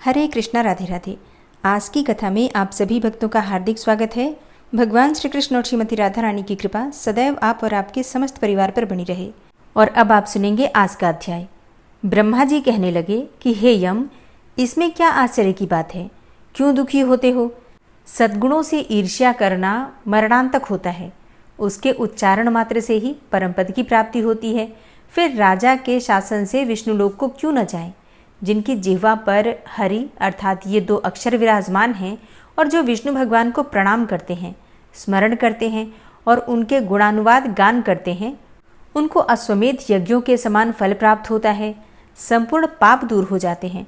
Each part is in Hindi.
हरे कृष्णा, राधे राधे। आज की कथा में आप सभी भक्तों का हार्दिक स्वागत है। भगवान श्री कृष्ण और श्रीमती राधा रानी की कृपा सदैव आप और आपके समस्त परिवार पर बनी रहे। और अब आप सुनेंगे आज का अध्याय। ब्रह्मा जी कहने लगे कि हे यम, इसमें क्या आश्चर्य की बात है? क्यों दुखी होते हो? सद्गुणों से ईर्ष्या करना मरणांतक होता है। उसके उच्चारण मात्र से ही परमपद की प्राप्ति होती है। फिर राजा के शासन से विष्णुलोक को क्यों न जाए? जिनकी जिह्वा पर हरि अर्थात ये दो अक्षर विराजमान हैं और जो विष्णु भगवान को प्रणाम करते हैं, स्मरण करते हैं और उनके गुणानुवाद गान करते हैं, उनको अश्वमेध यज्ञों के समान फल प्राप्त होता है। संपूर्ण पाप दूर हो जाते हैं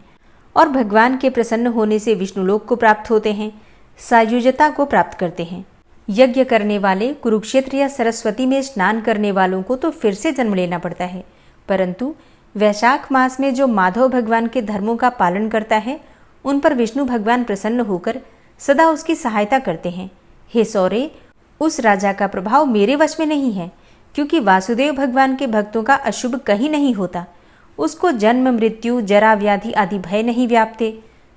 और भगवान के प्रसन्न होने से विष्णुलोक को प्राप्त होते हैं, सायुज्यता को प्राप्त करते हैं। यज्ञ करने वाले, कुरुक्षेत्र या सरस्वती में स्नान करने वालों को तो फिर से जन्म लेना पड़ता है, परंतु वैशाख मास में जो माधव भगवान के धर्मों का पालन करता है, उन पर विष्णु भगवान प्रसन्न होकर सदा उसकी सहायता करते हैं। हे सौरे, उस राजा का प्रभाव मेरे वश में नहीं है, क्योंकि वासुदेव भगवान के भक्तों का अशुभ कहीं नहीं होता। उसको जन्म, मृत्यु, जरा, व्याधि आदि भय नहीं व्यापते।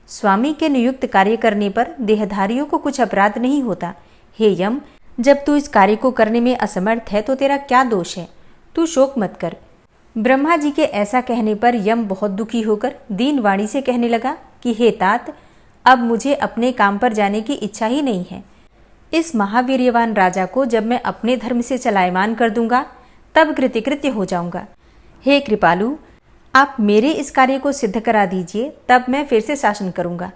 स्वामी के नियुक्त कार्य करने पर देहधारियों को कुछ अपराध नहीं होता। हे यम, जब तू इस कार्य को करने में असमर्थ है तो तेरा क्या दोष है? तू शोक मत कर। ब्रह्मा जी के ऐसा कहने पर यम बहुत दुखी होकर दीन वाणी से कहने लगा कि हे तात, अब मुझे अपने काम पर जाने की इच्छा ही नहीं है। इस महावीर्यवान राजा को जब मैं अपने धर्म से चलायमान कर दूंगा तब कृतकृत्य हो जाऊंगा। हे कृपालु, आप मेरे इस कार्य को सिद्ध करा दीजिए, तब मैं फिर से शासन करूंगा।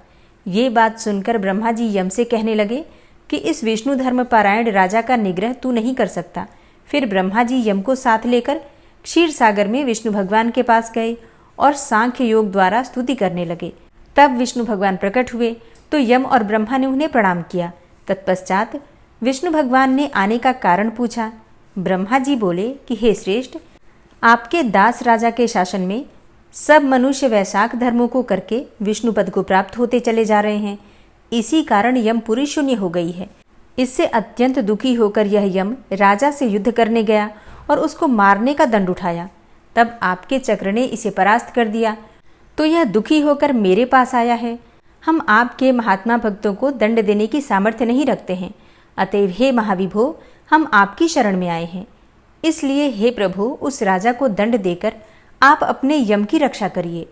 ये बात सुनकर ब्रह्मा जी यम से कहने लगे कि इस विष्णु धर्म पारायण राजा का निग्रह तू नहीं कर सकता। फिर ब्रह्मा जी यम को साथ लेकर क्षीर सागर में विष्णु भगवान के पास गए और सांख्य योग द्वारा स्तुति करने लगे। तब विष्णु भगवान प्रकट हुए तो यम और ब्रह्मा ने उन्हें प्रणाम किया। तत्पश्चात विष्णु भगवान ने आने का कारण पूछा। ब्रह्मा जी बोले कि हे श्रेष्ठ, आपके दास राजा के शासन में सब मनुष्य वैशाख धर्मों को करके विष्णु पद को प्राप्त होते चले जा रहे हैं। इसी कारण यमपुरी शून्य हो गई है। इससे अत्यंत दुखी होकर यह यम राजा से युद्ध करने गया और उसको मारने का दंड उठाया। तब आपके चक्र ने इसे परास्त कर दिया, तो यह दुखी होकर मेरे पास आया है। हम आपके महात्मा भक्तों को दंड देने की सामर्थ्य नहीं रखते हैं, अतएव हे महाविभो, हम आपकी शरण में आए हैं। इसलिए हे प्रभु, उस राजा को दंड देकर आप अपने यम की रक्षा करिए।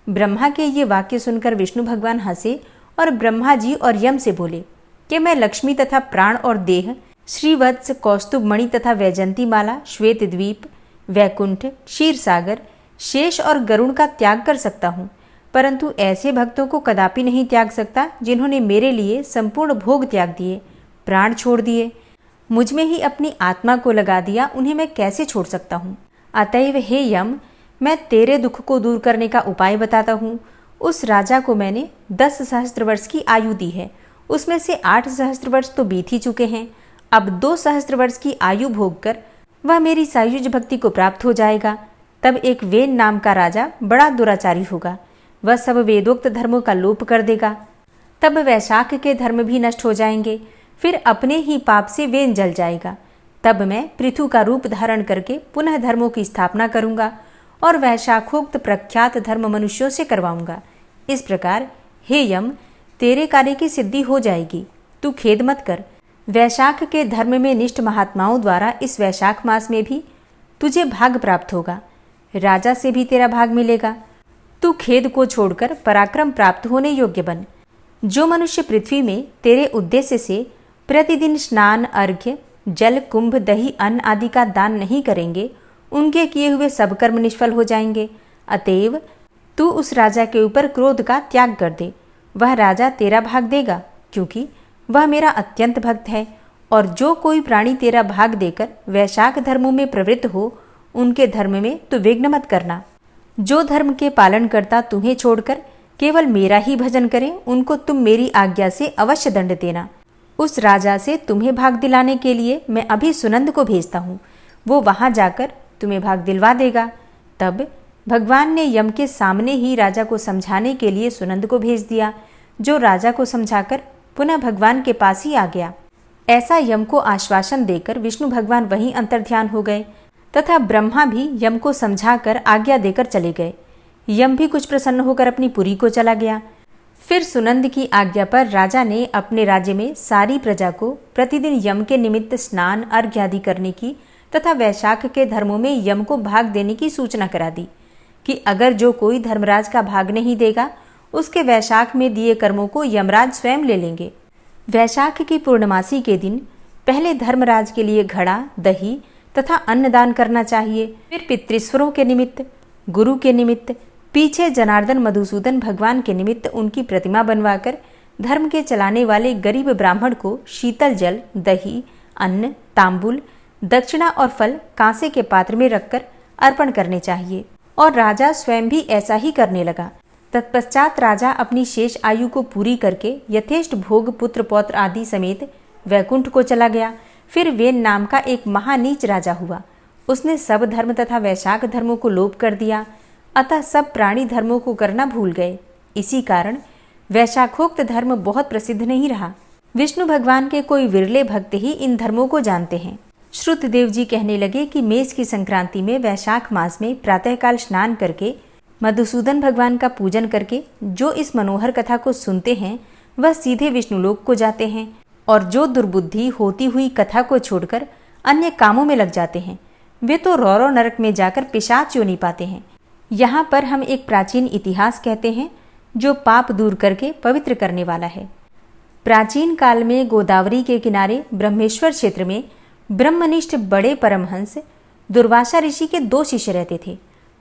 ब्रह्मा के ये वाक्य सुनकर विष्णु भगवान हंसे और ब्रह्मा जी और यम से बोले कि मैं लक्ष्मी तथा प्राण और देह, श्रीवत्स, कौस्तुभ मणि तथा वैजंती माला, श्वेत द्वीप, वैकुंठ, क्षीर सागर, शेष और गरुण का त्याग कर सकता हूँ, परंतु ऐसे भक्तों को कदापि नहीं त्याग सकता जिन्होंने मेरे लिए संपूर्ण भोग त्याग दिए, प्राण छोड़ दिए, मुझ में ही अपनी आत्मा को लगा दिया। उन्हें मैं कैसे छोड़ सकता हूँ? अतएव हे यम, मैं तेरे दुख को दूर करने का उपाय बताता हूँ। उस राजा को मैंने 10 सहस्त्र वर्ष की आयु दी है, उसमें से 8 सहस्त्र वर्ष तो बीत ही चुके हैं। अब 2 सहस्त्र वर्ष की आयु भोग कर वह मेरी सायुज भक्ति को प्राप्त हो जाएगा। तब एक वेन नाम का राजा बड़ा दुराचारी होगा, वह सब वेदोक्त धर्मों का लोप कर देगा। तब वैशाख के धर्म भी नष्ट हो जाएंगे। फिर अपने ही पाप से वेन जल जाएगा। तब मैं पृथु का रूप धारण करके पुनः धर्मों की स्थापना करूंगा और वैशाखोक्त प्रख्यात धर्म मनुष्यों से करवाऊंगा। इस प्रकार हे यम, तेरे कार्य की सिद्धि हो जाएगी। तू खेद मत कर। वैशाख के धर्म में निष्ठ महात्माओं द्वारा इस वैशाख मास में भी तुझे भाग प्राप्त होगा। राजा से भी तेरा भाग मिलेगा। तू खेद को छोड़कर पराक्रम प्राप्त होने योग्य बन। जो मनुष्य पृथ्वी में तेरे उद्देश्य से प्रतिदिन स्नान, अर्घ्य, जल, कुंभ, दही, अन्न आदि का दान नहीं करेंगे, उनके किए हुए सब कर्म निष्फल हो जाएंगे। अतएव तू उस राजा के ऊपर क्रोध का त्याग कर दे। वह राजा तेरा भाग देगा, क्योंकि वह मेरा अत्यंत भक्त है। और जो कोई प्राणी तेरा भाग देकर वैशाख धर्मों में प्रवृत्त हो, उनके धर्म में तू विघ्न मत करना। जो धर्म के पालन करता तुम्हें छोड़कर केवल मेरा ही भजन करें, उनको तुम मेरी आज्ञा से अवश्य दंड देना। उस राजा से तुम्हें भाग दिलाने के लिए मैं अभी सुनंद को भेजता हूँ। वो वहां जाकर तुम्हें भाग दिलवा देगा। तब भगवान ने यम के सामने ही राजा को समझाने के लिए सुनंद को भेज दिया, जो राजा को समझाकर पुनः भगवान के पास ही आ गया। ऐसा यम को आश्वासन देकर विष्णु भगवान वहीं अंतर्ध्यान हो गए तथा ब्रह्मा भी यम को समझाकर आज्ञा देकर चले गए। यम भी कुछ प्रसन्न होकर अपनी पुरी को चला गया। फिर सुनंद की आज्ञा पर राजा ने अपने राज्य में सारी प्रजा को प्रतिदिन यम के निमित्त स्नान अर्घ्य आदि करने की तथा वैशाख के धर्मों में यम को भाग देने की सूचना करा दी कि अगर जो कोई धर्मराज का भाग नहीं देगा उसके वैशाख में दिए कर्मों को यमराज स्वयं ले लेंगे। वैशाख की पूर्णमासी के दिन पहले धर्मराज के लिए घड़ा, दही तथा अन्नदान करना चाहिए। फिर पितृस्वरों के निमित्त, गुरु के निमित्त, पीछे जनार्दन मधुसूदन भगवान के निमित्त उनकी प्रतिमा बनवाकर धर्म के चलाने वाले गरीब ब्राह्मण को शीतल जल, दही, अन्न, तांबुल, दक्षिणा और फल कांसे के पात्र में रखकर अर्पण करने चाहिए। और राजा स्वयं भी ऐसा ही करने लगा। तत्पश्चात राजा अपनी शेष आयु को पूरी करके यथेष्ट भोग पुत्र पौत्र आदि समेत वैकुंठ को चला गया। फिर वेन नाम का एक महानीच राजा हुआ। उसने सब धर्म तथा वैशाख धर्मों को लोप कर दिया, अतः सब प्राणी धर्मों को करना भूल गए। इसी कारण वैशाखोक्त धर्म बहुत प्रसिद्ध नहीं रहा। विष्णु भगवान के कोई विरले भक्त ही इन धर्मों को जानते हैं। श्रुतदेव जी कहने लगे कि मेष की संक्रांति में वैशाख मास में प्रातःकाल स्नान करके मधुसूदन भगवान का पूजन करके जो इस मनोहर कथा को सुनते हैं वह सीधे विष्णुलोक को जाते हैं, और जो दुर्बुद्धि होती हुई कथा को छोड़कर अन्य कामों में लग जाते हैं वे तो रौरव नरक में जाकर पिशाच योनि पाते हैं। यहाँ पर हम एक प्राचीन इतिहास कहते हैं जो पाप दूर करके पवित्र करने वाला है। प्राचीन काल में गोदावरी के किनारे ब्रह्मेश्वर क्षेत्र में ब्रह्मनिष्ठ बड़े परमहंस दुर्वासा ऋषि के 2 शिष्य रहते थे।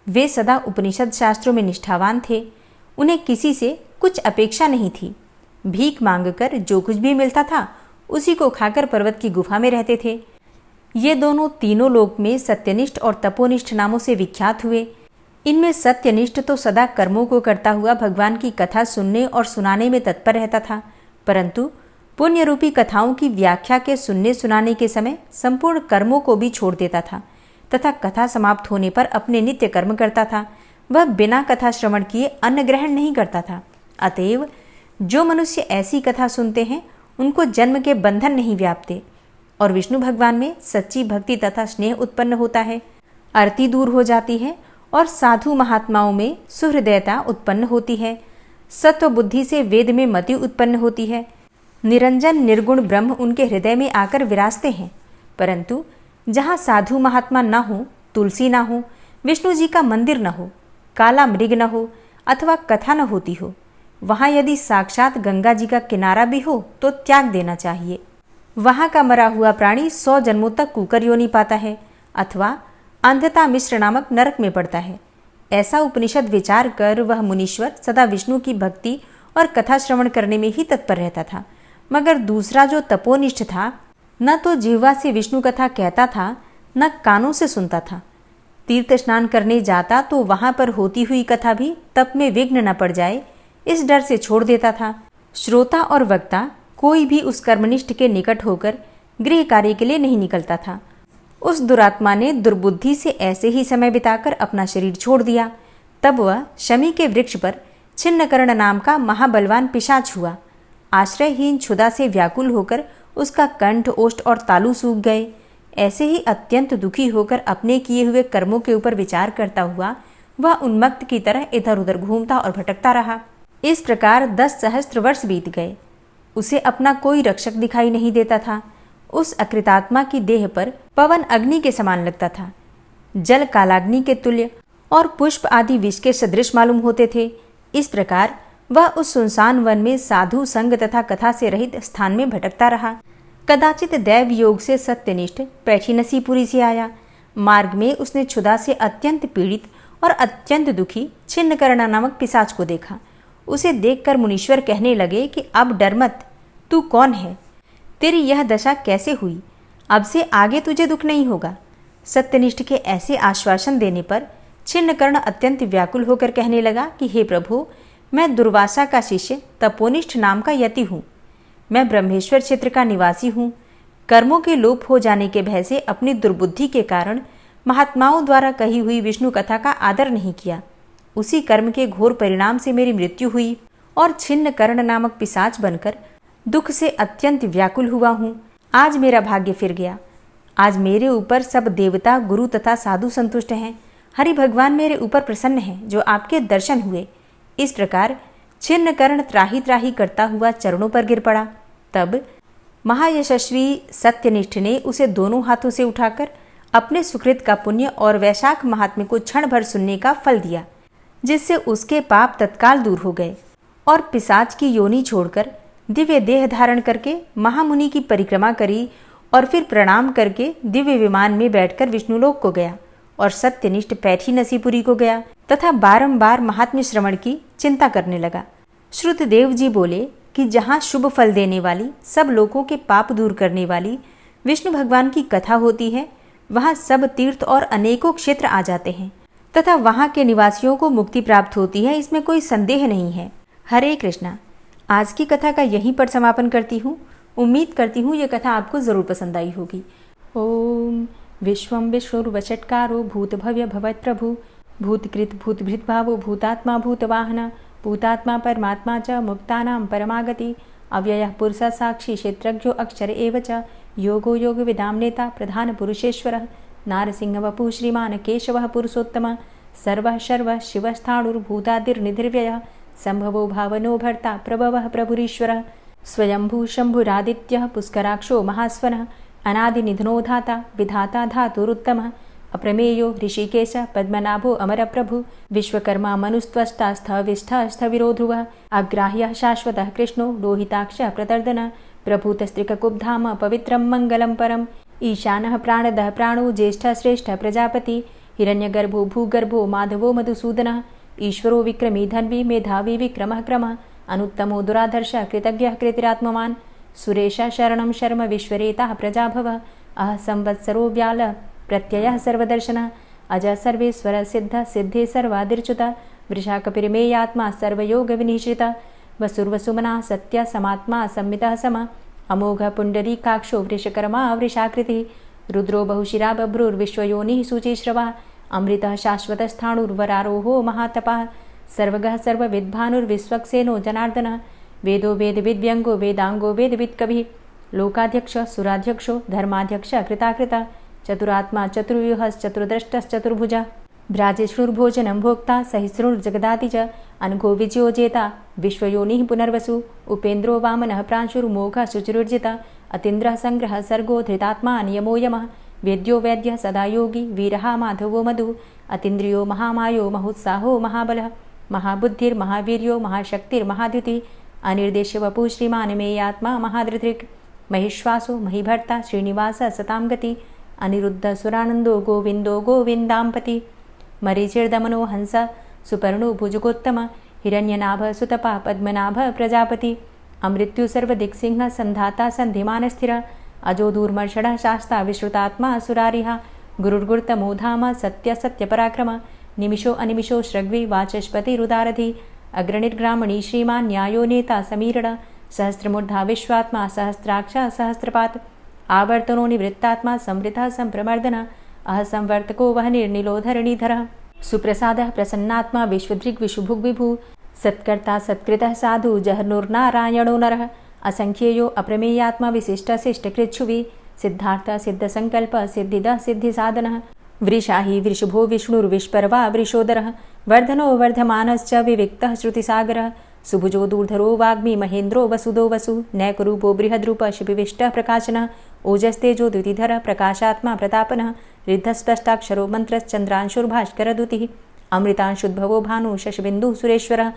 वे सदा उपनिषद शास्त्रों में निष्ठावान थे। उन्हें किसी से कुछ अपेक्षा नहीं थी। भीख मांगकर जो कुछ भी मिलता था उसी को खाकर पर्वत की गुफा में रहते थे। ये दोनों तीनों लोक में सत्यनिष्ठ और तपोनिष्ठ नामों से विख्यात हुए। इनमें सत्यनिष्ठ तो सदा कर्मों को करता हुआ भगवान की कथा सुनने और सुनाने में तत्पर रहता था, परंतु पुण्य रूपी कथाओं की व्याख्या के सुनने सुनाने के समय संपूर्ण कर्मों को भी छोड़ देता था तथा कथा समाप्त होने पर अपने नित्य कर्म करता था। वह बिना कथा श्रवण किए अन्न ग्रहण नहीं करता था। अतएव जो मनुष्य ऐसी कथा सुनते हैं उनको जन्म के बंधन नहीं व्यापते और विष्णु भगवान में सच्ची भक्ति तथा स्नेह उत्पन्न होता है। आरती दूर हो जाती है और साधु महात्माओं में सुहृदयता उत्पन्न होती है। सत्व बुद्धि से वेद में मति उत्पन्न होती है। निरंजन निर्गुण ब्रह्म उनके हृदय में आकर विराजते हैं। परंतु जहाँ साधु महात्मा न हो, तुलसी न हो, विष्णु जी का मंदिर न हो, काला मृग न हो अथवा कथा न होती हो, वहाँ यदि साक्षात गंगा जी का किनारा भी हो तो त्याग देना चाहिए। वहाँ का मरा हुआ प्राणी 100 जन्मों तक कुकर योनि पाता है अथवा अंधता मिश्र नामक नरक में पड़ता है। ऐसा उपनिषद विचार कर वह मुनीश्वर सदा विष्णु की भक्ति और कथा श्रवण करने में ही तत्पर रहता था। मगर दूसरा जो तपोनिष्ठ था, न तो जिह्वा से विष्णु कथा कहता था न कानों से सुनता था। तीर्थ स्नान करने जाता तो वहां पर होती हुई कथा भी तप में विघ्न न पड़ जाए इस डर से छोड़ देता था। श्रोता और वक्ता कोई भी उस कर्मनिष्ठ के निकट होकर गृह कार्य के लिए नहीं निकलता था। उस दुरात्मा ने दुर्बुद्धि से ऐसे ही समय बिताकर अपना शरीर छोड़ दिया। तब वह शमी के वृक्ष पर छिन्नकर्ण नाम का महाबलवान पिशाच हुआ। आश्रयहीन क्षुधा से व्याकुल होकर उसका कंठ, ओष्ठ और तालू सूख गए। ऐसे ही अत्यंत दुखी होकर अपने किए हुए कर्मों के ऊपर विचार करता हुआ वह उन्मत्त की तरह इधर उधर घूमता और भटकता रहा। इस प्रकार 10 सहस्त्र वर्ष बीत गए। उसे अपना कोई रक्षक दिखाई नहीं देता था। उस अकृतात्मा की देह पर पवन अग्नि के समान लगता था, जल कालाग्नि के तुल्य और पुष्प आदि विष के सदृश मालूम होते थे। इस प्रकार वह उस सुनसान वन में साधु संग तथा कथा से रहित स्थान में भटकता रहा। कदाचित दैव योग से सत्यनिष्ठ पैठीनसीपुरी से आया। मार्ग में उसने क्षुधा से अत्यंत पीड़ित और अत्यंत दुखी छिन्नकर्ण नामक पिशाच को देखा। उसे देखकर मुनीश्वर कहने लगे कि अब डर मत, तू कौन है, तेरी यह दशा कैसे हुई, अब से आगे तुझे दुख नहीं होगा। सत्यनिष्ठ के ऐसे आश्वासन देने पर छिन्नकर्ण अत्यंत व्याकुल होकर कहने लगा कि हे प्रभु, मैं दुर्वासा का शिष्य तपोनिष्ठ नाम का यति हूँ। मैं ब्रह्मेश्वर क्षेत्र का निवासी हूँ। कर्मों के लोप हो जाने के भय से अपनी दुर्बुद्धि के कारण महात्माओं द्वारा कही हुई विष्णु कथा का आदर नहीं किया। उसी कर्म के घोर परिणाम से मेरी मृत्यु हुई और छिन्नकर्ण नामक पिशाच बनकर दुख से अत्यंत व्याकुल हुआ हूँ। आज मेरा भाग्य फिर गया। आज मेरे ऊपर सब देवता, गुरु तथा साधु संतुष्ट हैं। हरि भगवान मेरे ऊपर प्रसन्न हैं जो आपके दर्शन हुए। इस प्रकार छिन्न कर्ण त्राही त्राही करता हुआ चरणों पर गिर पड़ा। तब महायशस्वी सत्यनिष्ठ ने उसे दोनों हाथों से उठाकर अपने सुकृत का पुण्य और वैशाख महात्म्य को क्षण भर सुनने का फल दिया, जिससे उसके पाप तत्काल दूर हो गए और पिशाच की योनि छोड़कर दिव्य देह धारण करके महामुनि की परिक्रमा करी और फिर प्रणाम करके दिव्य विमान में बैठकर विष्णुलोक को गया और सत्यनिष्ठ पैठी नसीपुरी को गया तथा बारंबार महात्म्य श्रवण की चिंता करने लगा। श्रुतदेव जी बोले कि जहाँ शुभ फल देने वाली, सब लोगों के पाप दूर करने वाली विष्णु भगवान की कथा होती है, वहाँ सब तीर्थ और अनेकों क्षेत्र आ जाते हैं तथा वहाँ के निवासियों को मुक्ति प्राप्त होती है, इसमें कोई संदेह नहीं है। हरे कृष्णा। आज की कथा का यहीं पर समापन करती हूँ। उम्मीद करती हूँ ये कथा आपको ज़रूर पसंद आई होगी। ओम विश्वं विष्णुर्वषट्कारो भूतभव्य भवत्प्रभु भूतकृत भूतभृत भावो भूतात्मा भूतवाहन भूतात्मा परमात्मा च मुक्तानां परमागति अव्ययः पुरुषः साक्षी क्षेत्रज्ञो अक्षर एव च योगो योगविदां नेता प्रधान पुरुषेश्वरः नारसिंह वपुः श्रीमान् केशवः पुरुषोत्तमः सर्वः शर्वः शिवस्थाणुर्भूतादिर्निधिर्व्ययः संभवो भावनो भर्ता प्रभवः प्रभुरीश्वरः स्वयंभू शंभुरादित्यः पुष्कराक्षो महास्वनः अनादिनिधनो धाता विधाता धातुरुत्तमः अप्रमेयो ऋषिकेश पद्मनाभो अमरप्रभु विश्वकर्मा मनुस्त्वष्टा स्थविष्ठः स्थविरो ध्रुवः अग्राह्यः शाश्वतः कृष्णो लोहिताक्षः प्रतर्दनः प्रभूतस्त्रिककुब्धाम पवित्रं मङ्गलं परम् ईशानः प्राणदः प्राणो ज्येष्ठः श्रेष्ठः प्रजापति हिरण्यगर्भो भूगर्भो माधवो मधुसूदनः ईश्वरो विक्रमी धन्वी मेधावी विक्रमः क्रमः अनुत्तमो दुराधर्षः कृतज्ञः कृतिरात्मवान् सुरेशः शरणं शर्म विश्वरेताः प्रजाभवः अह संवत्सरो व्यालः प्रत्ययः सर्वदर्शनः अजः सर्वेश्वरः सिद्धः सिद्धे सर्वादिर्च्युतः वृषाकपिर्मेयात्मा सर्वयोगविनिश्रितः वसुर्वसुमनः सत्यः समात्मा संमितः समः अमोघः पुण्डरीकाक्षो वृषकर्मा वृषाकृतिः रुद्रो बहुशिरा बभ्रुर्विश्वयोनिः शुचिश्रवः अमृतः शाश्वतस्थाणुर्वरारोहो महातपः सर्वगः सर्वविद्भानुर्विश्वक्सेनो जनार्दनः वेदो वेदविद्व्यङ्गो वेदाङ्गो वेदवित्कविः लोकाध्यक्षः सुराध्यक्षो धर्माध्यक्षः कृताकृतः चतुरात्मा चतुर्व्यूहश्चतुर्द्रष्टश्चतुर्भुजः भ्राजिष्णुर्भोजनं भोक्ता सहिष्णुर्जगदाति च अनघो विजयो जेता विश्वयोनिः पुनर्वसु उपेन्द्रो वामनः प्रांशुर्मोघः शुचिरुर्जितः अतीन्द्रः सङ्ग्रहः सर्गो धृतात्मा नियमो यमः वेद्यो वैद्यः सदा योगी वीरः माधवो मधु अतीन्द्रियो महामायो महोत्साहो महाबलः महाबुद्धिर्महावीर्यो महाशक्तिर्महाद्युतिः अनिर्देश्य वपुः श्रीमान् मेयात्मा महाधृतिर् महिश्वासो महीभर्ता श्रीनिवासः सतां गति अनिरुद्ध सुरानन्दो गोविन्दो गोविन्दाम्पति मरीचिर्दमनो हंस सुपर्णो भुजगोत्तम हिरण्यनाभ सुतपा पद्मनाभ प्रजापति अमृत्यु सर्वदिक्सिंह संधाता संधिमान स्थिर अजो दूर्मर्षण शास्ता विश्रुतात्मा सुरारिहा गुरुर्गुर्तमो धाम सत्य सत्यपराक्रम निमिषो अनिमिषो श्रग्वी वाचस्पतिरुदारधि अग्रणिर्ग्रामणी श्रीमान् न्यायो नेता समीरण सहस्रमूर्धा विश्वात्मा सहस्राक्ष सहस्रपात् आवर्तनो निवृत्तात्मा संवृतः संप्रमर्दन अह संवर्तको वह निर्निलोधरणीधरः सुप्रसादः प्रसन्नात्मा विश्वदृग् विशुभुग् विभु सत्कर्ता सत्कृतः साधु जहनुर्नारायणो नरः असंख्येयो अप्रमेयात्मा विशिष्टशिष्टकृच्छुवि सिद्धार्थ सिद्धसंकल्प सिद्धिदः सिद्धिसाधनः वृषाहि वृषभो विष्णुर्विष्पर्वा वृषोदरः वर्धनो वर्धमानश्च विविक्तः श्रुतिसागरः सुभुजो दूर्धरो वाग्मी महेन्द्रो वसुदो वसु नैकरूपो बृहद्रूप शिपिविष्टः प्रकाशनः ओजस्तेजो द्युतिधरः प्रकाशात्मा प्रतापनः रिद्धस्पष्टाक्षरो मन्त्रश्चन्द्रांशुर्भास्करदुतिः अमृतांशुद्भवो भानु शशबिन्दुः सुरेश्वरः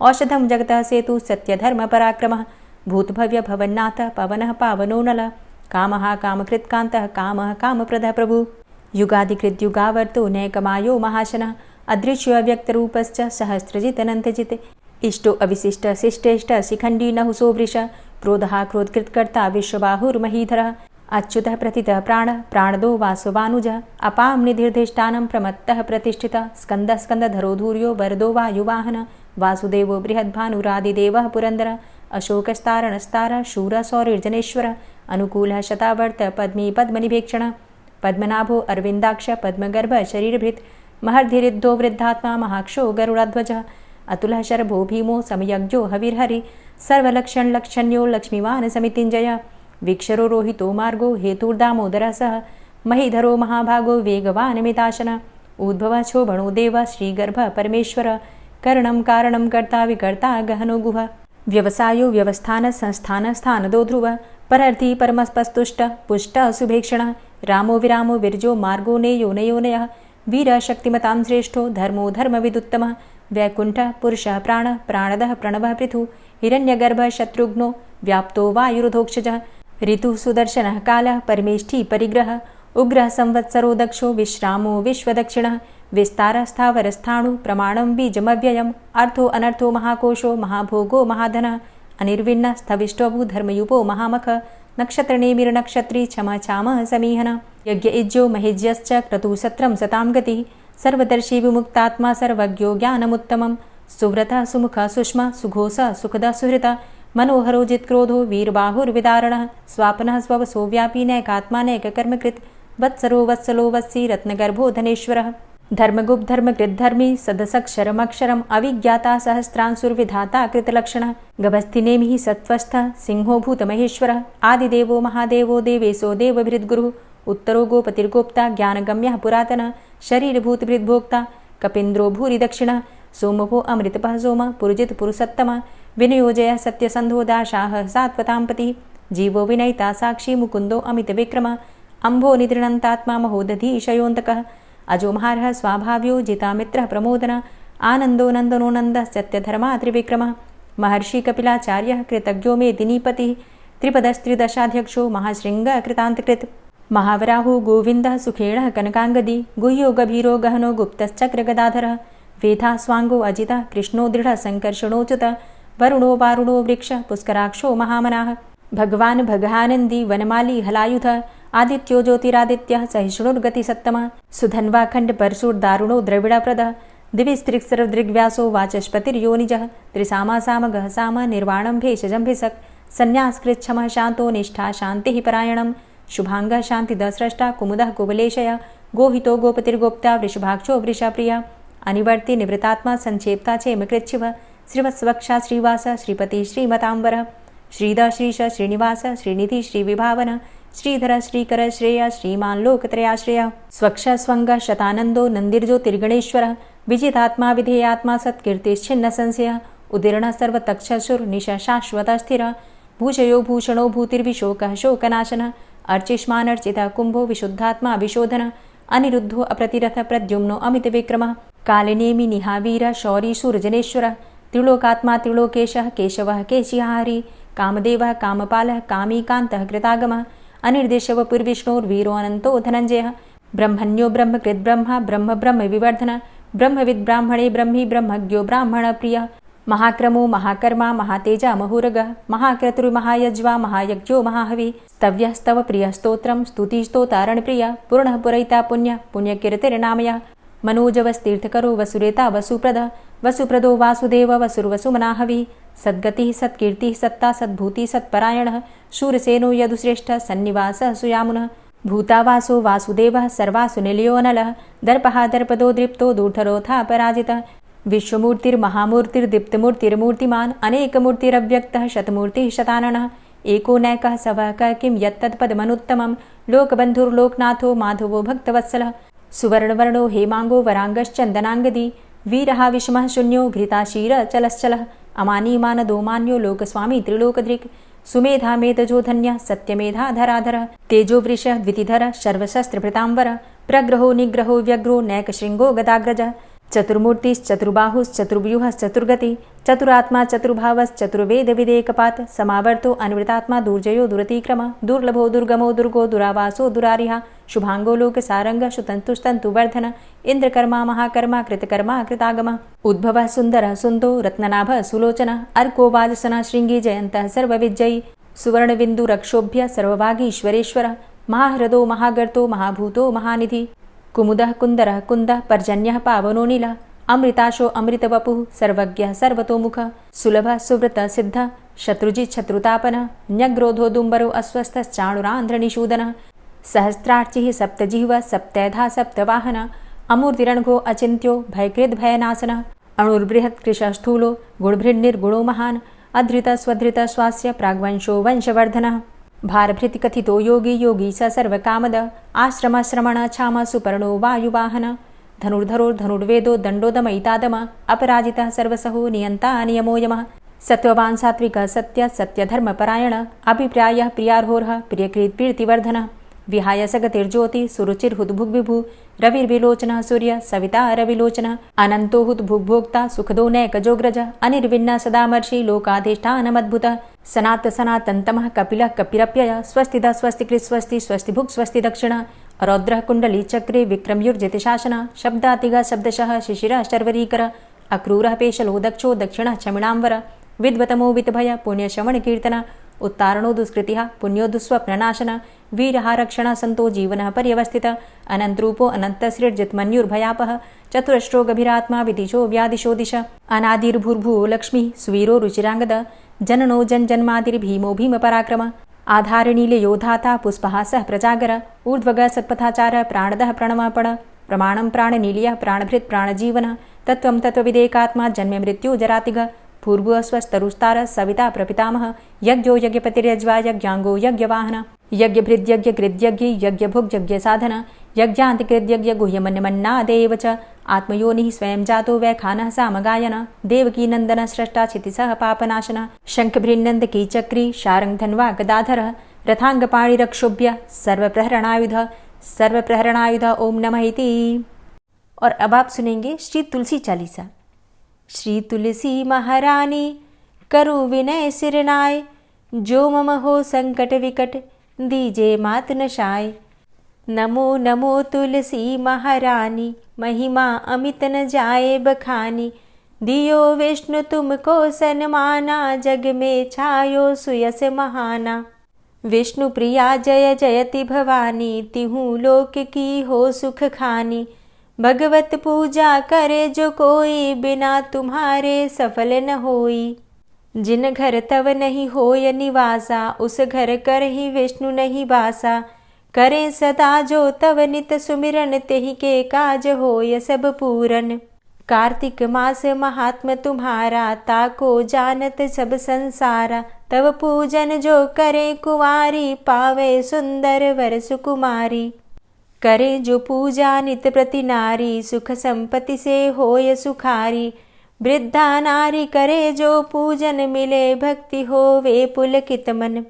औषधं जगतः सेतु सत्यधर्मपराक्रमः भूतभव्य भवन्नाथ पवनः पावनो नलः कामः कामकृत्कान्तः कामः कामप्रदः प्रभु युगादिकृद्युगावर्तो नैकमायो महाशनः अदृश्योऽव्यक्तरूपश्च सहस्रजितनन्तजित् इष्टो अविशिष्ट शिष्टेष्ट शिखण्डी नहुसो वृष क्रोधः क्रोधकृत्कर्ता विश्वबाहुर्महीधरः अच्युतः प्रतितः प्राणः प्राणदो वासवानुजः अपां निधिर्धिष्ठानं प्रमत्तः प्रतिष्ठितः स्कन्दः स्कन्दधरो धूर्यो वरदो वायुवाहनः वासुदेवो बृहद्भानुरादिदेवः पुरन्दरः अशोकस्तारणस्तारः शूरः सौरिर्जनेश्वरः अनुकूलः शतावर्त पद्मी पद्मनिभेक्षणः पद्मनाभो अरविन्दाक्ष पद्मगर्भ शरीरभृत् महर्धिरिद्धो वृद्धात्मा महाक्षो गरुडाध्वजः अतुलः शरभो भीमो समयज्ञो हविर्हरि सर्वलक्षणलक्षण्यो लक्ष्मीवान् समितिञ्जय वीक्षरो रोहितो मार्गो हेतुर्दामोदरः सह महीधरो महाभागो वेगवान् मिताशनः उद्भवः क्षोभणो देव श्रीगर्भ परमेश्वर करणं कारणं कर्ता विकर्ता गहनो गुह व्यवसायो व्यवस्थान संस्थान स्थानदो ध्रुव परर्थी परमस्पस्तुष्ट पुष्ट शुभेक्षण रामो विरामो विरजो मार्गो नेयो नयोनयः वीर शक्तिमतां श्रेष्ठो धर्मो धर्मविदुत्तमः वैकुण्ठ पुरुषः प्राण प्राणदः प्रणवः पृथु हिरण्यगर्भः शत्रुघ्नो व्याप्तो वायुरुधोक्षजः ऋतुः सुदर्शनः कालः परमेष्ठी परिग्रह उग्रः संवत्सरो दक्षो विश्रामो विश्वदक्षिणः विस्तारस्थावरस्थाणु प्रमाणं बीजमव्ययम् अर्थो अनर्थो महाकोशो महाभोगो महाधनः अनिर्विण्ण स्थविष्टोभू धर्मयुपो महामख नक्षत्रनेमिर्नक्षत्री क्षम छामः समीहन यज्ञ इज्जो महेज्यश्च क्रतुः सत्रं सतां गतिः सर्वदर्शी विमुक्तात्मा सर्वज्ञो ज्ञानमुत्तमं सुव्रतः सुमुखः सुष्मा सुघोषः सुखदः सुहृतः मनोहरो जित्क्रोधो वीरबाहुर्विदारणः स्वापनः स्ववसो व्यापी नैकात्मा नैककर्मकृत् वत्सरो वत्सलो वत्सी रत्नगर्भो धनेश्वरः धर्मगुप्त धर्मकृद्धर्मी सदसक्षरमक्षरम् अविज्ञाता सहस्रांशुर्विधाता कृतलक्षणः गभस्तिनेमिः सत्त्वस्थः सिंहो भूतमहेश्वरः आदिदेवो महादेवो देवेशो देवभृद्गुरुः उत्तरो गोपतिर्गोप्ता ज्ञानगम्यः पुरातनः शरीरभूतभृद्भोक्ता कपीन्द्रो भूरि दक्षिणः सोमभो अमृतपः सोम पुरुजित पुरुषोत्तमः विनियोजय सत्यसन्धो दाशाः सात्वतां पतिः जीवो विनयिता साक्षी मुकुन्दो अमितविक्रमः अम्भो निद्रणन्तात्मा महोदधीशयोऽन्तकः अजो महार्हः स्वाभाव्यो जितामित्रः प्रमोदन आनन्दो नन्दनो नन्दः सत्यधर्मा त्रिविक्रमः महर्षि कपिलाचार्यः कृतज्ञो मेदिनीपतिः त्रिपदस्त्रिदशाध्यक्षो महाशृङ्गः कृतान्तकृत् महावराहो गोविन्दः सुखेणः कनकाङ्गदी गुह्यो गभीरो गहनो गुप्तश्चक्रगदाधरः वेधा स्वाङ्गो अजितः कृष्णो दृढः सङ्कर्षणोच्युतः वरुणो वारुणो वृक्षः पुष्कराक्षो महामनाः भगवान् भगानन्दी वनमाली हलायुधः आदित्यो ज्योतिरादित्यः सहिष्णुर्गतिसत्तमः सुधन्वाखण्ड परशुर्दारुणो द्रविडप्रदः दिविस्त्रिक्सर्वदृग्व्यासो वाचस्पतिर्योनिजः त्रिसामासामगः साम निर्वाणं भेषजम्भिषक् सन्न्यासकृच्छमः शान्तो निष्ठा शान्तिः परायणं शुभाङ्गः शान्तिदस्रष्टा कुमुदः कुवलेशय गोहितो गोपतिर्गोप्ता वृषभाक्षो वृषप्रियः अनिवर्ति निवृतात्मा संक्षेप्ता चेमकृच्छिवः श्रीवत्सवक्षा श्रीवास श्रीपति श्रीमतांबर श्रीद श्रीश श्रीनिवास श्रीनिधि श्रीविभावन श्रीधर श्रीकर श्रेय श्रीमान् लोकत्रयाश्रय स्वक्ष स्वंग शतानंदो नंदिर्ज्योतिर्गणेश्वर विजितात्मा विधेयात्मा सत्कीर्तिश्छिन्न संशय उदीर्ण सर्वतक्षसुर निश शाश्वत स्थिर भूषयो भूषणो भूतिर्विशोकः शोकनाशन अर्चिष्मानर्चितः कुंभो विशुद्धात्मा विशोधन अनिरुद्धो अप्रतिरथ प्रद्युम्नो अमित विक्रमः कालिनेमि निहावीर शौरी सूर्जनेश्वर त्रिलोकात्मा त्रिलोकेशः केशवः केशिहारी कामदेवः कामपालः कामीकान्तः कृतागमः अनिर्देशव पुर्विष्णोर्वीरो अनन्तो धनञ्जयः ब्रह्मण्यो ब्रह्मकृद्ब्रह्मा ब्रह्म ब्रह्म विवर्धन ब्रह्मविद् ब्राह्मणे ब्रह्मी ब्रह्मज्ञो ब्राह्मण प्रियः महाक्रमो महाकर्मा महातेजा महोरगः महाक्रतुर्महायज्वा महायज्ञो महाहवि स्तव्यः स्तव प्रियः स्तोत्रं स्तुतिस्तोतारणप्रियः पूर्णः पुरैता पुण्यः पुण्यकीर्तिर्नामयः मनोजवस्तीर्थकरो वसुरेता वसुप्रदः वसुप्रदो वासुदेव वसुर्वसुमनाहवि सद्गतिः सत्कीर्तिः सत्ता सद्भूति सत्परायणः शूरसेनो यदुश्रेष्ठः सन्निवासः सुयामुनः भूतावासो वासुदेवः सर्वासु निलयोऽनलः दर्पः दर्पदो दृप्तो दूर्धरोथा पराजितः विश्वमूर्तिर्महामूर्तिर्दीप्तमूर्तिर्मूर्तिमान् अनेकमूर्तिरव्यक्तः शतमूर्तिः शताननः एको नैकः सवः क किं यत्तत्पदमनुत्तमं लोकबन्धुर्लोकनाथो माधवो भक्तवत्सलः सुवर्णवर्णो हेमाङ्गो वराङ्गश्चन्दनाङ्गदी वीरः विषमः शून्यो घृताशीर चलश्चलः अमानीमानदोमान्यो लोकस्वामी त्रिलोकधृक् सुमेधा मेधजो धन्यः सत्यमेधाधराधरः तेजो वृषः द्वितिधरः सर्वशस्त्रभृताम्बरः प्रग्रहो निग्रहो व्यग्रो नैकशृङ्गो गदाग्रजः चतुर्मूर्तिश्चतुर्बाहुश्चतुर्व्यूहश्चतुर्गति चतुरात्मा चतुर्भावश्चतुर्वेदविदेकपात् समावर्तो अन्वृतात्मा दुर्जयो दुरतिक्रम दुर्लभो दुर्गमो दुर्गो दुरावासो दुरारिहा शुभांगो लोकसारंग शुतन्तुस्तन्तुवर्धन इंद्रकर्मा महाकर्मा कृतकर्मा कृतागम उद्भवः सुन्दरः सुन्दो रत्ननाभः सुलोचनः अर्को वाजसनः शृङ्गी जयन्तः सर्वविजयी सुवर्णबिन्दुरक्षोभ्य सर्वभागीश्वरेश्वरः महाह्रदो महागर्तो महाभूतो महानिधि कुमुदः कुन्दरः कुन्दः पर्जन्यः पावनो नीलः अमृताशो अमृतवपुः सर्वज्ञः सर्वतोमुखः सुलभः सुव्रतः सिद्धः शत्रुजित् शत्रुतापनः न्यग्रोधो दुम्बरो अस्वस्थश्चाणुरान्ध्रनिषूदनः सहस्रार्चिः सप्तजिह्वः सप्तैधा सप्तवाहनः अमूर्तिरणघो अचिन्त्यो भयकृद्भयनाशनः अणुर्बृहत्कृशः स्थूलो गुणभृन्निर्गुणो महान् अधृतः स्वधृतः स्वास्य प्राग्वंशो वंशवर्धनः भारभृतिकथितो योगी योगी स सर्वकामद आश्रमश्रमण छाम सुपर्णो वायुवाहन धनुर्धरो धनुर्वेदो दण्डोदमयितादम अपराजितः सर्वसहो नियन्ता नियमो यमः सत्त्ववान् सात्विकः सत्य सत्यधर्मपरायण अभिप्रायः प्रियार्होरः प्रियकृत् प्रीतिवर्धनः विहाय सगतिर्ज्योति सुरुचिर्हुद्भुग्विभु रविर्विलोचनः सूर्य सविता रविलोचनः अनन्तो हुद्भुग्भोक्ता सुखदो नैकजोग्रज अनिर्विण्ण सदामर्षि लोकाधिष्ठानमद्भुतः सनात सनातन्तमः कपिलः कपिरप्यय स्वस्तिदा स्वस्तिकृत् स्वस्ति स्वस्तिभुक् स्वस्ति दक्षिणः रौद्रः कुण्डली चक्रे विक्रमयुर्जितशासनः शब्दातिगः शब्दशः शिशिरः शर्वरीकरः अक्रूरः पेशलो दक्षो दक्षिणः क्षमिणाम्बर विद्वतमो वितभय पुण्यश्रवणकीर्तन उत्तारणो दुष्कृतिः पुण्यो दुःस्वप्ननाशन वीरहारक्षण संतो जीवनः पर्यवस्थितः अनन्तरूपो अनन्तसृर्जितमन्युर्भयापः चतुरश्रो गभीरात्मा विदिशो व्यादिशो दिश अनादिर्भूर्भुवो लक्ष्मीः सुवीरो रुचिराङ्गद जननो जन्मादिर्भीमो भीमपराक्रम आधारनीलयो धाता पुष्पहासः प्रजागर ऊर्ध्वगः सत्पथाचारः प्राणदः प्रणमापण प्रमाणं प्राणनीलयः प्राणभृत् प्राणजीवनः तत्त्वं तत्त्वविदेकात्मा जन्म मृत्यु जरातिग पूर्व स्वस्तरुस्तार सविता प्रपितामह यज्ञो यज्ञपतिर्यज्वा यज्ञांगो यज्ञवाहन यज्ञभृद्यज्ञकृद्यज्ञ यज्ञभुग्यज्ञसाधन यज्ञान्तिकृद्यज्ञ गुह्यमन्यमन्नादेव च आत्मयोनिः स्वयं जातो वैखानः सामगायन देवकी नन्दन स्रष्टा क्षितिसः पापनाशन शङ्खभृन्नन्दकी चक्री शारङ्गधन्वा गदाधरः रथाङ्गपाणिरक्षोभ्य सर्वप्रहरणायुध ओम नमः इति। और अब आप सुनेंगे श्री तुलसी चालीसा। श्री तुलसी महारानी करु विनय सिरनाय, जो मम हो संकट विकट दीजे मात नशाय। नमो नमो तुलसी महारानी, महिमा अमित न जाए बखानी। दियो विष्णु तुमको सन्माना, जग में छायो सुयस महाना। विष्णु प्रिया जय जयति भवानी, तिहु लोक की हो सुख खानी। भगवत पूजा करे जो कोई, बिना तुम्हारे सफल न होई। जिन घर तव नहीं होय निवासा, उस घर कर ही विष्णु नहीं बासा। करें सदा जो तव नित सुमिरन, तेहि के काज होय सब पूरन। कार्तिक मास महात्म तुम्हारा, ताको जानत सब संसारा। तव पूजन जो करे कुंवारी, पावे सुंदर वर सुकुमारी। करे जो पूजा नित प्रति नारी, सुख संपत्ति से होय सुखारी। वृद्धा नारी करे जो पूजन, मिले भक्ति होवे पुलकित मन।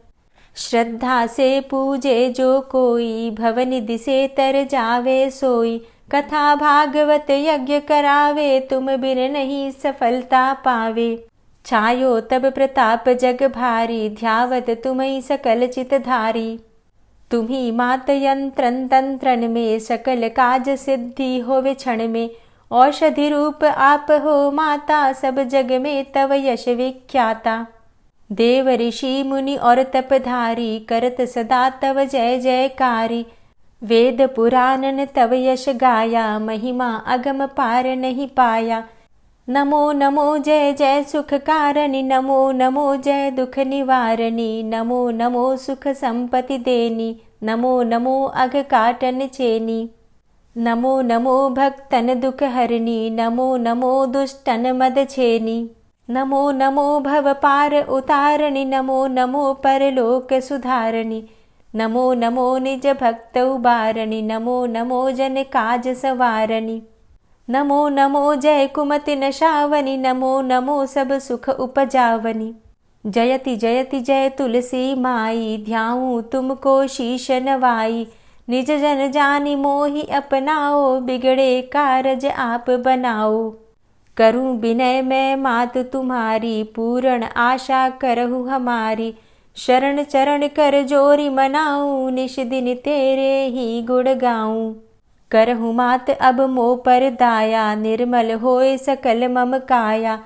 श्रद्धा से पूजे जो कोई, भवनिधि से तर जावे सोई। कथा भागवत यज्ञ करावे, तुम बिन नहीं सफलता पावे। छायो तब प्रताप जग भारी, ध्यावत तुम्हि सकल चित धारी। तुम्ही मात यंत्रन तंत्रन में, सकल काज सिद्धि होवे क्षण में। औषधि रूप आप हो माता, सब जग में तव यश विख्याता। देव ऋषि मुनि और तपधारी, करत सदा तव जय जयकारी। वेद पुराणन तव यश गाया, महिमा अगम पार नहीं पाया। नमो नमो जय जय सुख कारणि, नमो नमो जय दुख निवारणी। नमो नमो सुख संपत्ति देनी, नमो नमो अघ काटन चेनी। नमो नमो भक्तन दुख हरणी, नमो नमो दुष्टन मद छेनी। नमो नमो भव पार उतारणी, नमो नमो परलोक सुधारणी। नमो नमो निज भक्त उबारणी, नमो नमो जन काज सवारणी। नमो नमो जय कुमति नशावनी, नमो नमो सब सुख उपजावनी। जयति जयति जय तुलसी माई, ध्याऊं तुमको शीश नवाई। निज जन जानी मोहि अपनाओ, बिगड़े कारज आप बनाओ। करूं विनय मैं मात तुम्हारी, पूर्ण आशा करहु हमारी। शरण चरण कर जोरी मनाऊं, निश दिन तेरे ही गुण गाऊं। करहु मात अब मो पर दाया, निर्मल होए सकल मम काया।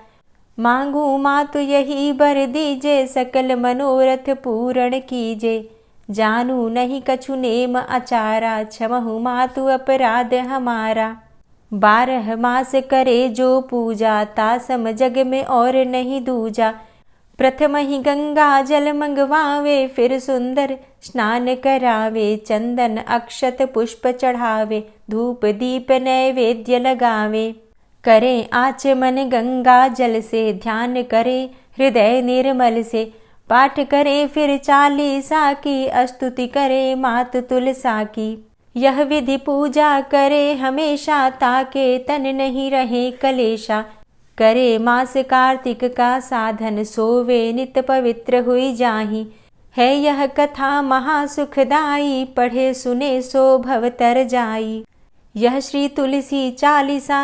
मांगू मातु यही बर दीजे, सकल मनोरथ पूर्ण कीजे। जानू नहीं कछु नेम आचारा, क्षमहु मातु अपराध हमारा। 12 मास करे जो पूजा, तासम जग में और नहीं दूजा। प्रथम ही गंगा जल मंगवावे, फिर सुंदर स्नान करावे। चंदन अक्षत पुष्प चढ़ावे, धूप दीप नैवेद्य लगावे। करें आचमन गंगा जल से, ध्यान करे हृदय निर्मल से। पाठ करे फिर 40 की, स्तुति करे मात तुलसा की। यह विधि पूजा करे हमेशा, ताके तन नहीं रहे कलेशा। करे मास कार्तिक का साधन, सोवे नित पवित्र हुई जाहि। है यह कथा महासुखदाई, पढ़े सुने सो भव तर जाई। यह श्री तुलसी चालीसा,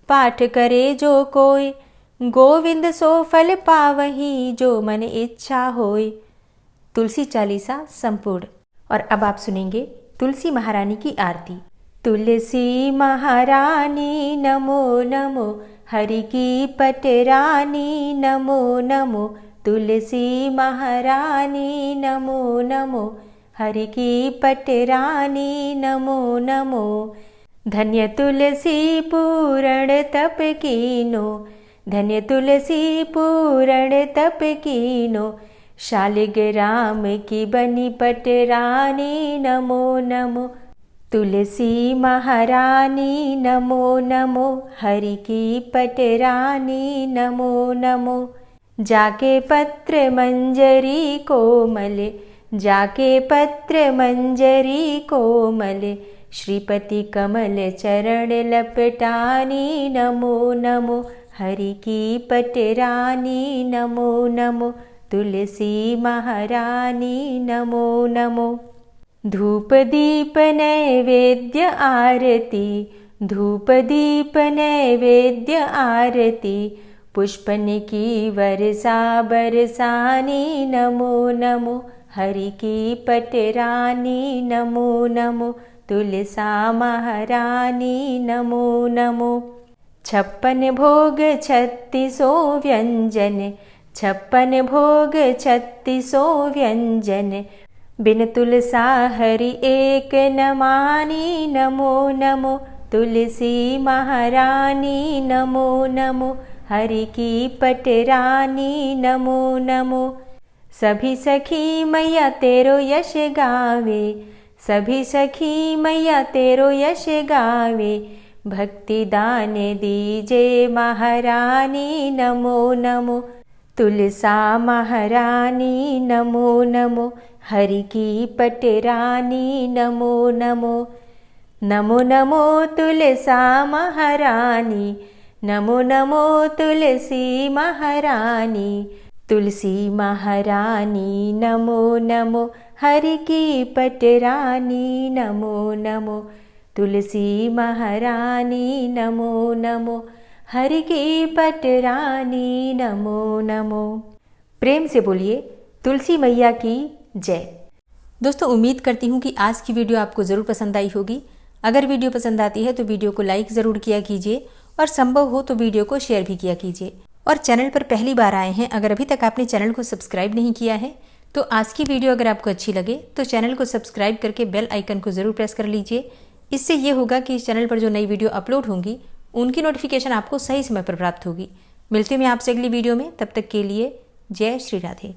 पाठ करे जो कोय। गोविंद सो फल पावही, जो मन इच्छा होय। तुलसी चालीसा संपूर्ण। और अब आप सुनेंगे तुलसी महारानी की आरती। तुलसी महारानी नमो नमो, हरि की पटरानी नमो नमो। तुलसी महारानी नमो नमो, हरि की पटरानी नमो नमो। धन्य तुलसी पूरण तप कीनो, धन्य तुलसी पूरण तप कीनो। शालिग्राम की बनी पटरानी नमो नमो। तुलसी महारानी नमो नमो, हरि की पटरानी नमो नमो। जाके पत्र मंजरी कोमल, जाके पत्र मंजरी कोमल। श्रीपति कमल चरण लपटानी नमो नमो, हरि की पटरानी नमो नमो। तुलसी महारानी नमो नमो। धूप दीप नैवेद्य आरती, धूप दीप नैवेद्य आरती। पुष्पन की वर्षा बरसानी नमो नमो, हरि की पटरानी नमो नमो। तुलसा महारानी नमो नमो। 56 भोग 36 व्यंजन, 56 भोग 36 व्यंजन। बिन तुलसा हरि एक न मानी नमो नमो। तुलसी महारानी नमो नमो, हरि की पटरानी नमो नमो। सभी सखी मैया तेरो यश गावे, सभी सखी मैया तेरो यश गावे। भक्ति दान दीजे महारानी नमो नमो। तुलसा महारानी नमो नमो, हरि की पटरानी नमो नमो। नमो नमो तुलसा महारानी, नमो नमो तुलसी महारानी। तुलसी महारानी नमो नमो, हरि की पटरानी नमो नमो। तुलसी महारानी नमो नमो, हरि की पटरानी नमो नमो। प्रेम से बोलिए तुलसी मैया की जय। दोस्तों, उम्मीद करती हूँ कि आज की वीडियो आपको ज़रूर पसंद आई होगी। अगर वीडियो पसंद आती है तो वीडियो को लाइक ज़रूर किया कीजिए और संभव हो तो वीडियो को शेयर भी किया कीजिए। और चैनल पर पहली बार आए हैं, अगर अभी तक आपने चैनल को सब्सक्राइब नहीं किया है तो आज की वीडियो अगर आपको अच्छी लगे तो चैनल को सब्सक्राइब करके बेल आइकन को ज़रूर प्रेस कर लीजिए। इससे ये होगा कि इस चैनल पर जो नई वीडियो अपलोड होंगी उनकी नोटिफिकेशन आपको सही समय पर प्राप्त होगी। मिलते हैं आपसे अगली वीडियो में, तब तक के लिए जय श्री राधे।